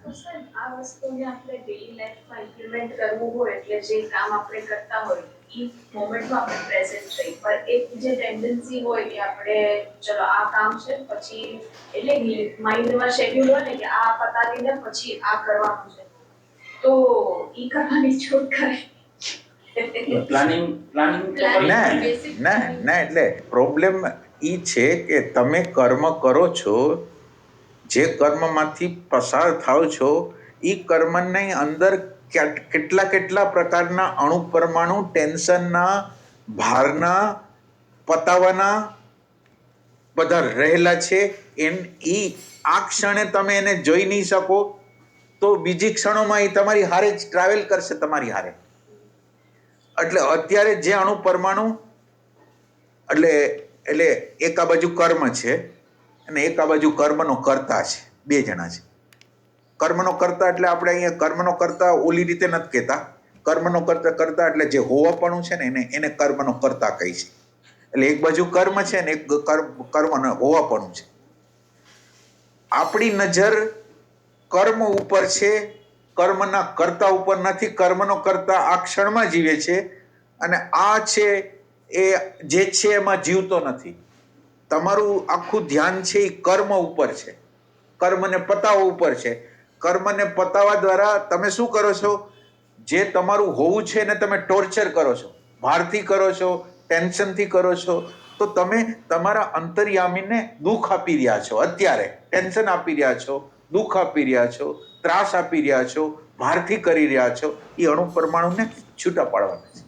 તો સાહેબ આ વસ્તુને આપણે ડેલી લાઈફમાં ઇમ્પ્લિમેન્ટ કરવું હોય એટલે જે કામ આપણે કરતા હોય એ મોમેન્ટમાં આપણે પ્રેઝન્ટ રહી પણ એક જે ટેન્ડન્સી હોય કે આપણે ચલો આ કામ છે પછી એટલે માઇન્ડમાં શેડ્યુલ હોય ને કે આ પતાવીને પછી આ કરવાનું છે તો ઈ કરવાની છૂટ કરે પ્લાનિંગ ના એટલે પ્રોબ્લેમ ઈ છે કે તમે કર્મ કરો છો, જે કર્મમાંથી પસાર થાવ છો એ કર્મની અંદર કેટલા પ્રકારના અણુ પરમાણુ ટેન્શનના, ભારના, પતાવાના બધા રહેલા છે. આ ક્ષણે તમે એને જોઈ નહીં શકો તો બીજી ક્ષણોમાં એ તમારી હારે જ ટ્રાવેલ કરશે તમારી હારે. એટલે અત્યારે જે અણુ પરમાણુ એટલે એક આ બાજુ કર્મ છે અને એક આ બાજુ કર્મનો કર્તા છે, બે જણા છે. કર્મનો કર્તા એટલે આપણે અહીંયા કર્મનો કર્તા ઓલી રીતે નથી કહેતા. કર્મનો કર્તા એટલે જે હોવાપણું છે ને એને કર્મનો કર્તા કહી છે. એટલે એક બાજુ કર્મ છે ને એક કર્મનો હોવાપણું છે. આપણી નજર કર્મ ઉપર છે, કર્મના કર્તા ઉપર નથી. કર્મનો કર્તા આ ક્ષણમાં જીવે છે અને આ છે એ જે છે એમાં જીવતો નથી. તમારું આખું ધ્યાન છે એ કર્મ ઉપર છે, કર્મને પતાવવા ઉપર છે. કર્મને પતાવવા દ્વારા તમે શું કરો છો? જે તમારું હોવું છે ને તમે ટોર્ચર કરો છો, ભારથી કરો છો, ટેન્શનથી કરો છો, તો તમે તમારા અંતર્યામીને દુઃખ આપી રહ્યા છો. અત્યારે ટેન્શન આપી રહ્યા છો, દુઃખ આપી રહ્યા છો, ત્રાસ આપી રહ્યા છો, ભારથી કરી રહ્યા છો. એ અણુ પરમાણુને છૂટા પાડવાના છે.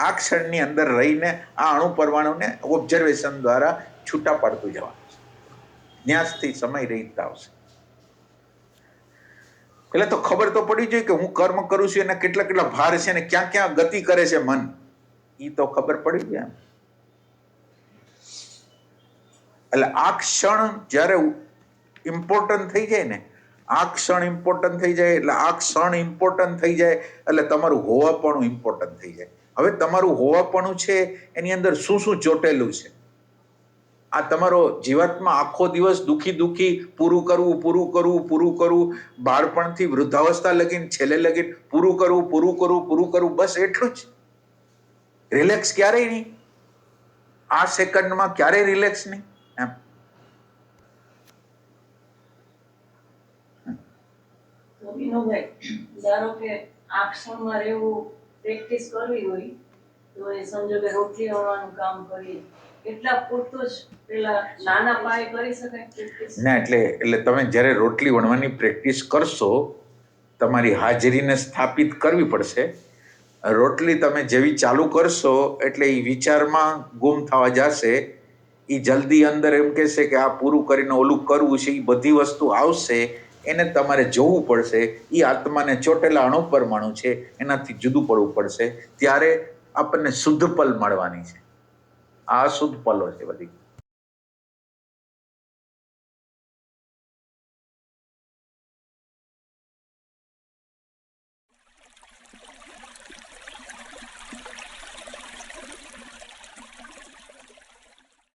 આ ક્ષણની અંદર રહીને આ અણુ પરમાણુને ઓબ્ઝર્વેશન દ્વારા છૂટા પાડતું જવાનું છે. ન્યાસથી સમય રહીતા આવશે. એટલે તો ખબર તો પડી જોઈએ કે હું કર્મ કરું છું એના કેટલા ભાર છે ને ક્યાં ક્યાં ગતિ કરે છે મન, એ તો ખબર પડી જાય. એટલે આ ક્ષણ જ્યારે ઇમ્પોર્ટન્ટ થઈ જાય ને, આ ક્ષણ ઇમ્પોર્ટન્ટ થઈ જાય એટલે આ ક્ષણ ઇમ્પોર્ટન્ટ થઈ જાય એટલે તમારું હોવાપણું ઇમ્પોર્ટન્ટ થઈ જાય. હવે તમારું હોવાપણું છે એની અંદર શું શું ચોટેલું છે? આ તમારો જીવાત્મા આખો દિવસ દુઃખી પૂરું કરવું, બાળપણથી વૃદ્ધાવસ્થા લગીને છેલ્લે લગીને પૂરું કરવું, બસ એટલું જ. રિલેક્સ ક્યારેય નહીં. આ સેકન્ડમાં ક્યારેય રિલેક્સ નહીં. એમ ધારો કે આ ક્ષણમાં રહેવું પ્રેક્ટિસ કરવી હોય તો એ સમજો કે રોટલી વણવાનું કામ કરીએ એટલા પૂરતું જ પેલા નાના પાયે કરી શકાય ના. એટલે તમે જ્યારે રોટલી વણવાની પ્રેક્ટિસ કરશો તમારી હાજરીને સ્થાપિત કરવી પડશે. રોટલી તમે જેવી ચાલુ કરશો એટલે એ વિચારમાં ગુમ થવા જશે. એ જલ્દી અંદર એમ કહેશે કે આ પૂરું કરીને ઓલું કરવું છે. એ બધી વસ્તુ આવશે, એને તમારે જોવું પડશે. એ આત્માને ચોટેલા અણુ પરમાણુ છે એનાથી જુદું પડવું પડશે. ત્યારે આપણને શુદ્ધ પલ મળવાની છે. આ શુદ્ધ પલો છે બધી.